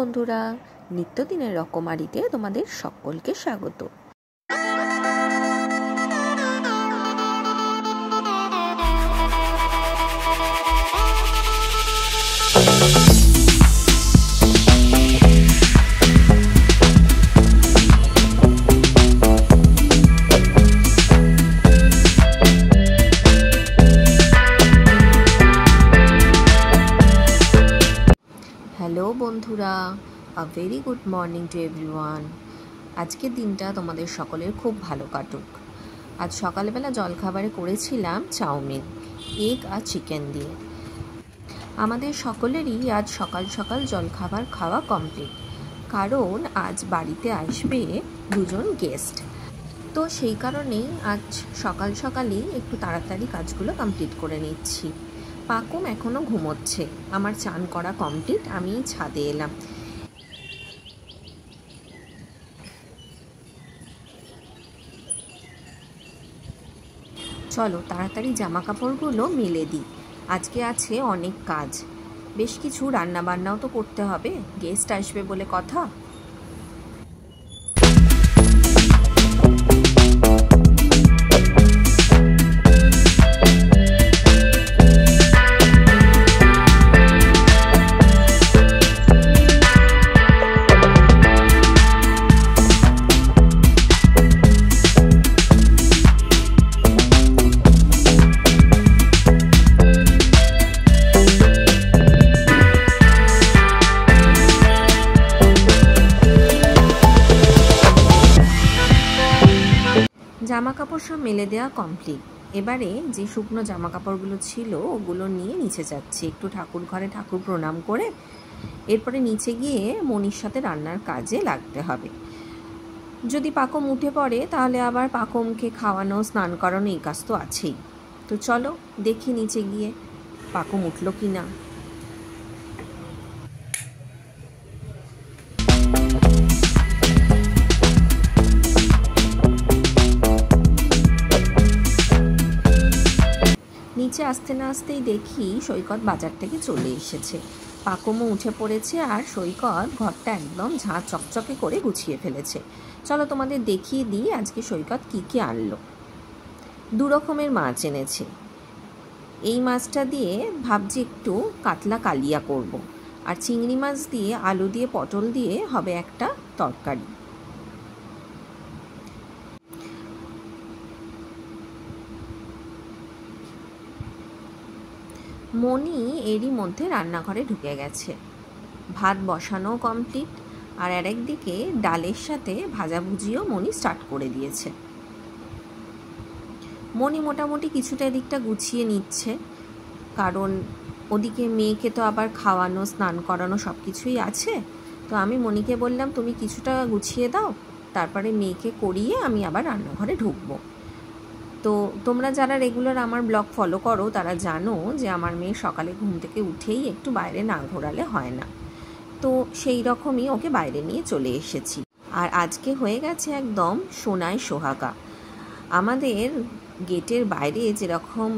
বন্ধুরা, নিত্যদিনের রকমারিতে তোমাদের সকলকে স্বাগত। হ্যালো বন্ধুরা, a very good morning to everyone. আজকের দিনটা তোমাদের সকলের খুব ভালো কাটুক। আজ সকালবেলা জলখাবারে করেছিলাম চাউমিন, এগ আর চিকেন দিয়ে। আমাদের সকলেরই আজ সকাল সকাল জলখাবার খাওয়া কমপ্লিট, কারণ আজ বাড়িতে আসবে দুজন গেস্ট। তো সেই কারণেই আজ সকাল সকালই একটু তাড়াতাড়ি কাজগুলো কমপ্লিট করে নিচ্ছি। পাকুম এখনও ঘুমোচ্ছে, আমার চান করা কমপ্লিট, আমি ছাদে এলাম। চলো তাড়াতাড়ি জামা কাপড়গুলো মেলে দিই, আজকে আছে অনেক কাজ, বেশ কিছু রান্না বান্নাও তো করতে হবে, গেস্ট আসবে বলে কথা। জামা কাপড় সব মেলে দেওয়া কমপ্লিট। এবারে যে শুকনো জামা কাপড়গুলো ছিল ওগুলো নিয়ে নিচে যাচ্ছি, একটু ঠাকুর ঘরে ঠাকুর প্রণাম করে এরপরে নিচে গিয়ে মনির সাথে রান্নার কাজে লাগতে হবে। যদি পাকম উঠে পড়ে তাহলে আবার পাকমকে খাওয়ানো, স্নান করানো, এই কাজ তো আছেই। তো চলো দেখি নিচে গিয়ে পাকম উঠলো কি না। নিচে আসতে না আসতেই দেখি সৈকত বাজার থেকে চলে এসেছে। পাকমও উঠে পড়েছে আর সৈকত ঘরটা একদম ঝাঁ চকচকে করে গুছিয়ে ফেলেছে। চলো তোমাদের দেখিয়ে দিই আজকে সৈকত কি কি আনলো। দু রকমের মাছ এনেছে। এই মাছটা দিয়ে ভাবছি একটু কাতলা কালিয়া করব, আর চিংড়ি মাছ দিয়ে আলু দিয়ে পটল দিয়ে হবে একটা তরকারি। মনি এরই মধ্যে রান্নাঘরে ঢুকে গেছে। ভাত বসানো কমপ্লিট, আর আরেকদিকে ডালের সাথে ভাজাভুজিও মনি স্টার্ট করে দিয়েছে। মনি মোটামুটি কিছুটা দিকটা গুছিয়ে নিচ্ছে, কারণ ওদিকে মেয়েকে তো আবার খাওয়ানো, স্নান করানো সব কিছুই আছে। তো আমি মনিকে বললাম তুমি কিছুটা গুছিয়ে দাও, তারপরে মেয়েকে করিয়ে আমি আবার রান্নাঘরে ঢুকবো। তো তোমরা যারা রেগুলার আমার ব্লগ ফলো করো তারা জানো যে আমার মেয়ে সকালে ঘুম থেকে উঠেই একটু বাইরে না ঘোরালে হয় না। তো সেই রকমই ওকে বাইরে নিয়ে চলে এসেছি। আর আজকে হয়ে গেছে একদম সোনায় সোহাগা। আমাদের গেটের বাইরে যেরকম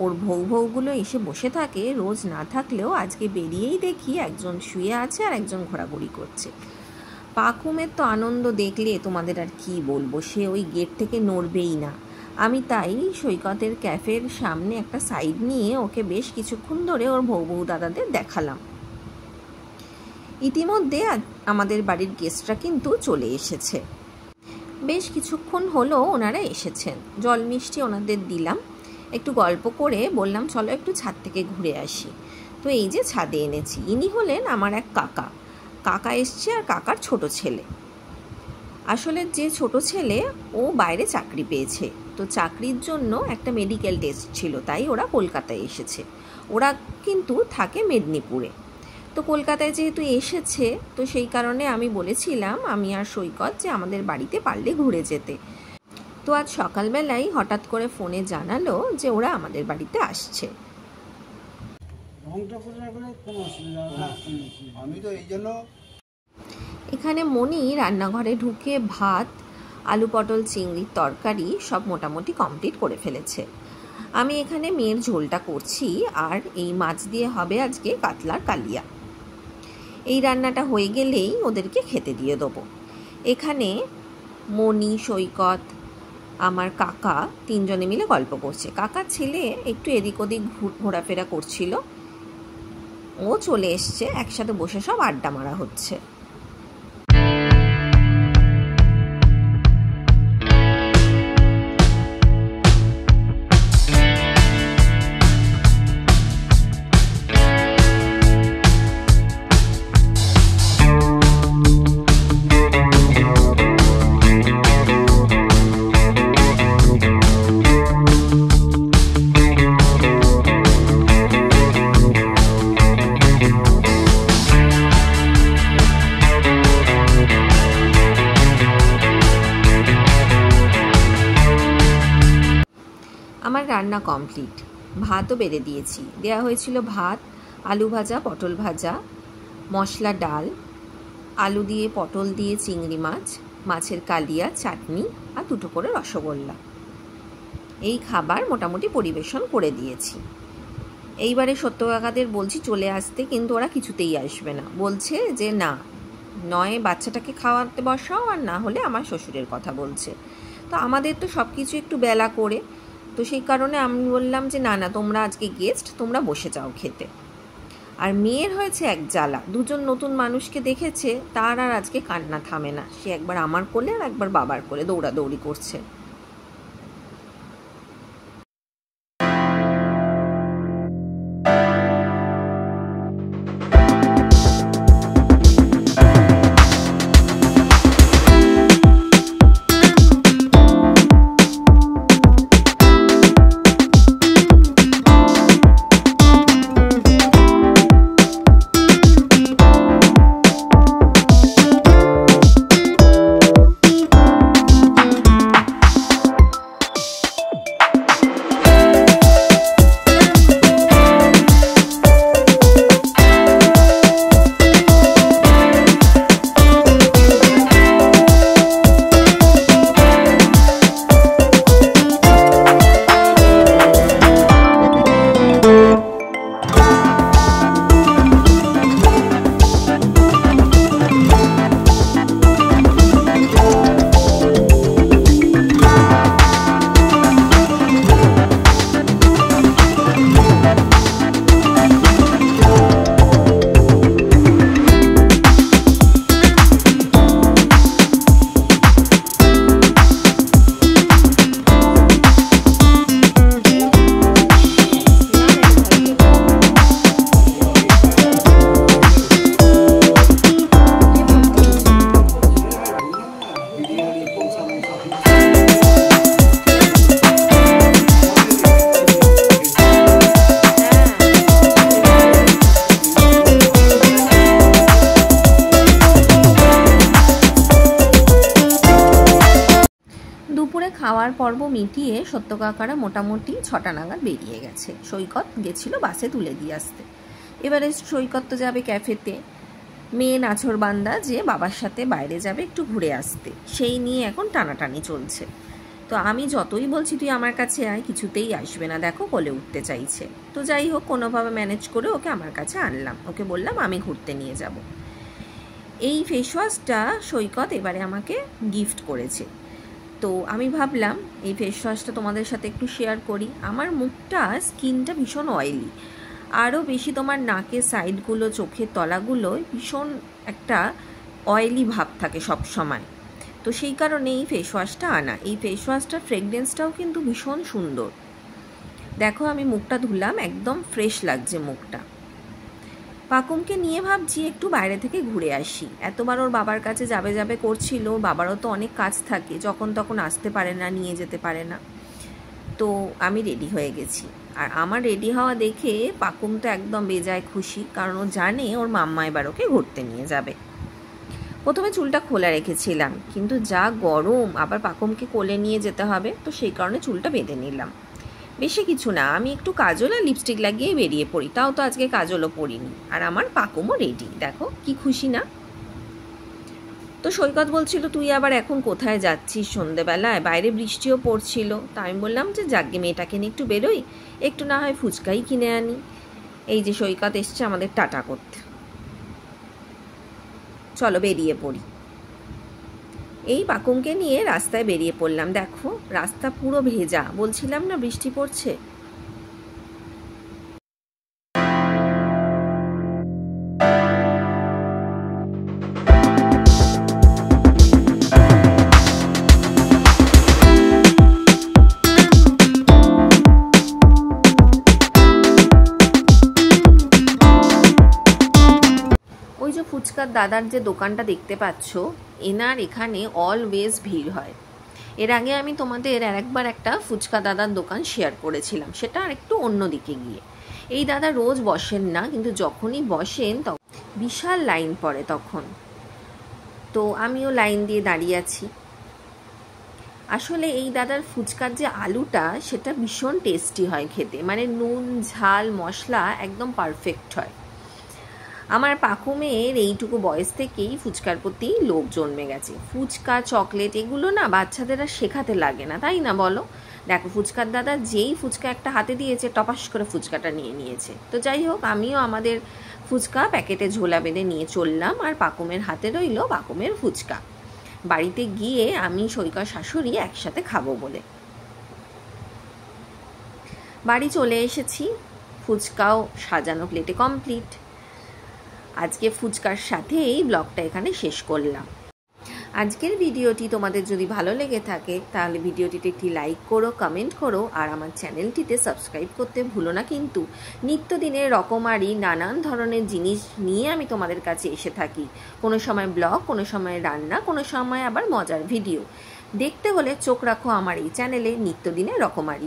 ওর ভৌগুলো এসে বসে থাকে, রোজ না থাকলেও আজকে বেরিয়েই দেখি একজন শুয়ে আছে আর একজন ঘোরাঘুরি করছে। পাকুমের তো আনন্দ দেখলে তোমাদের আর কি বলবো, সে ওই গেট থেকে নড়বেই না। আমি তাই সৈকতের ক্যাফের সামনে একটা সাইড নিয়ে ওকে বেশ কিছুক্ষণ ধরে ওর বউ দাদাদের দেখালাম। ইতিমধ্যে আমাদের বাড়ির গেস্টরা কিন্তু চলে এসেছে। বেশ কিছুক্ষণ হলো ওনারা এসেছেন, জল মিষ্টি ওনাদের দিলাম, একটু গল্প করে বললাম চলো একটু ছাদ থেকে ঘুরে আসি। তো এই যে ছাদে এনেছি, ইনি হলেন আমার এক কাকা এসছে আর কাকার ছোট ছেলে। আসলে যে ছোট ছেলে ও বাইরে চাকরি পেয়েছে, তো চাকরির জন্য একটা মেডিকেল টেস্ট ছিল, তাই ওরা কলকাতায় এসেছে। ওরা কিন্তু থাকে মেদিনীপুরে। তো কলকাতায় যেহেতু এসেছে, তো সেই কারণে আমি বলেছিলাম আমি আর সৈকত যে আমাদের বাড়িতে পারলে ঘুরে যেতে। তো আজ সকালবেলাই হঠাৎ করে ফোনে জানালো যে ওরা আমাদের বাড়িতে আসছে। এখানে মনি রান্নাঘরে ঢুকে ভাত, আলু পটল চিংড়ির তরকারি সব মোটামুটি কমপ্লিট করে ফেলেছে। আমি এখানে মেয়ের ঝোলটা করছি, আর এই মাছ দিয়ে হবে আজকে কাতলার কালিয়া। এই রান্নাটা হয়ে গেলেই ওদেরকে খেতে দিয়ে দেবো। এখানে মণি, সৈকত, আমার কাকা তিনজনে মিলে গল্প করছে। কাকার ছেলে একটু এদিক ওদিক ঘোরাফেরা করছিল, ও চলে এসছে, একসাথে বসে সব আড্ডা মারা হচ্ছে। আমার রান্না কমপ্লিট, ভাতও বেড়ে দিয়েছি। দেওয়া হয়েছিল ভাত, আলু ভাজা, পটল ভাজা, মশলা ডাল, আলু দিয়ে পটল দিয়ে চিংড়ি মাছ, মাছের কালিয়া, চাটনি আর দুটো করে রসগোল্লা। এই খাবার মোটামুটি পরিবেশন করে দিয়েছি। এইবারে সত্য কাকাদের বলছি চলে আসতে, কিন্তু ওরা কিছুতেই আসবে না। বলছে যে না, নয় বাচ্চাটাকে খাওয়াতে বসাও, আর না হলে আমার শ্বশুরের কথা বলছে। তো আমাদের তো সব কিছু একটু বেলা করে, তো সেই কারণে আমি বললাম যে না না, তোমরা আজকে গেস্ট, তোমরা বসে যাও খেতে। আর মেয়ের হয়েছে এক জ্বালা, দুজন নতুন মানুষকে দেখেছে, তার আর আজকে কান্না থামে না। সে একবার আমার কোলে আর একবার বাবার কোলে দৌড়াদৌড়ি করছে। খাওয়ার পর্ব মিটিয়ে সত্য কাকারা মোটামুটি 6টা নাগাদ বেরিয়ে গেছে। সৈকত গেছিল বাসে তুলে দিয়ে আসতে। এবারে সৈকত তো যাবে ক্যাফেতে, মেয়ে নাছোড়বান্দা যে বাবার সাথে বাইরে যাবে একটু ঘুরে আসতে, সেই নিয়ে এখন টানাটানি চলছে। তো আমি যতই বলছি তুই আমার কাছে আয়, কিছুতেই আসবে না, দেখো কোলে উঠতে চাইছে। তো যাই হোক, কোনোভাবে ম্যানেজ করে ওকে আমার কাছে আনলাম। ওকে বললাম আমি ঘুরতে নিয়ে যাব। এই ফেস ওয়াশটা সৈকত এবারে আমাকে গিফট করেছে। তো আমি ভাবলাম এই ফেস ওয়াশটা তোমাদের সাথে একটু শেয়ার করি। আমার মুখটা, স্কিনটা ভীষণ অয়েলি, আরও বেশি তোমার নাকের সাইডগুলো, চোখের তলাগুলোয় ভীষণ একটা অয়েলি ভাব থাকে সব সময়। তো সেই কারণে এই ফেস ওয়াশটা আনা। এই ফেস ওয়াশটার ফ্রেগরেন্সটাও কিন্তু ভীষণ সুন্দর। দেখো আমি মুখটা ধুলাম, একদম ফ্রেশ লাগছে মুখটা। পাকুমকে নিয়ে ভাবছি একটু বাইরে থেকে ঘুরে আসি। এতবার ওর বাবার কাছে যাবে যাবে করছিল, বাবারও তো অনেক কাজ থাকে, যখন তখন আসতে পারে না, নিয়ে যেতে পারে না। তো আমি রেডি হয়ে গেছি, আর আমার রেডি হওয়া দেখে পাকুম তো একদম বেজায় খুশি, কারণ ও জানে ওর মাম্মা এবার ওকে ঘুরতে নিয়ে যাবে। প্রথমে চুলটা খোলা রেখেছিলাম, কিন্তু যা গরম, আবার পাকুমকে কোলে নিয়ে যেতে হবে, তো সেই কারণে চুলটা বেঁধে নিলাম। বেশি কিছু না, আমি একটু কাজল আর লিপস্টিক লাগিয়ে বেরিয়ে পড়ি, তাও তো আজকে কাজলও পরিনি। আর আমার পাকুমও রেডি, দেখো কি খুশি না। তো সৈকত বলছিল তুই আবার এখন কোথায় যাচ্ছিস সন্ধেবেলায়, বাইরে বৃষ্টিও পড়ছিল। তা আমি বললাম যে যাগ্গে মেয়েটাকে নিয়ে একটু বেরোই, একটু না হয় ফুচকাই কিনে আনি। এই যে সৈকত এসছে আমাদের টাটা করতে। চলো বেরিয়ে পড়ি। এই পাকুমকে নিয়ে রাস্তায় বেরিয়ে পড়লাম। দেখো রাস্তা পুরো ভেজা, বলছিলাম না বৃষ্টি পড়ছে। ওই যে ফুচকার দাদার যে দোকানটা দেখতে পাচ্ছ, এনার এখানে অলওয়েজ ভিড় হয়। এর আগে আমি তোমাদের আরেকবার একটা ফুচকা দাদার দোকান শেয়ার করেছিলাম, সেটা আর একটু অন্য দিকে গিয়ে। এই দাদা রোজ বসেন না, কিন্তু যখনই বসেন তখন বিশাল লাইন পড়ে তখন। তো আমিও লাইন দিয়ে দাঁড়িয়ে আছি। আসলে এই দাদার ফুচকার যে আলুটা, সেটা ভীষণ টেস্টি হয় খেতে, মানে নুন ঝাল মশলা একদম পারফেক্ট হয়। আমার পাকুমের এইটুকু বয়স থেকেই ফুচকার প্রতি লোভ জন্মে গেছে। ফুচকা চকলেট এগুলো না বাচ্চাদের আর শেখাতে লাগে না, তাই না বলো? দেখো ফুচকার দাদা যেই ফুচকা একটা হাতে দিয়েছে, টপাস করে ফুচকাটা নিয়ে নিয়েছে। তো যাই হোক, আমিও আমাদের ফুচকা প্যাকেটে ঝোলা বেঁধে নিয়ে চললাম, আর পাকুমের হাতে রইল পাকুমের ফুচকা। বাড়িতে গিয়ে আমি সৈকত শাশুড়ি একসাথে খাবো বলে বাড়ি চলে এসেছি। ফুচকাও সাজানো প্লেটে কমপ্লিট। আজকে ফুচকার সাথে এই ব্লগটা এখানে শেষ করলাম। আজকের ভিডিওটি তোমাদের যদি ভালো লেগে থাকে তাহলে ভিডিওটিতে একটি লাইক করো, কমেন্ট করো, আর আমার চ্যানেলটিতে সাবস্ক্রাইব করতে ভুলো না কিন্তু। নিত্যদিনের রকমারি নানান ধরনের জিনিস নিয়ে আমি তোমাদের কাছে এসে থাকি। কোনো সময় ব্লগ, কোনো সময় রান্না, কোনো সময় আবার মজার ভিডিও। দেখতে হলে চোখ রাখো আমার এই চ্যানেলে নিত্যদিনের রকমারি।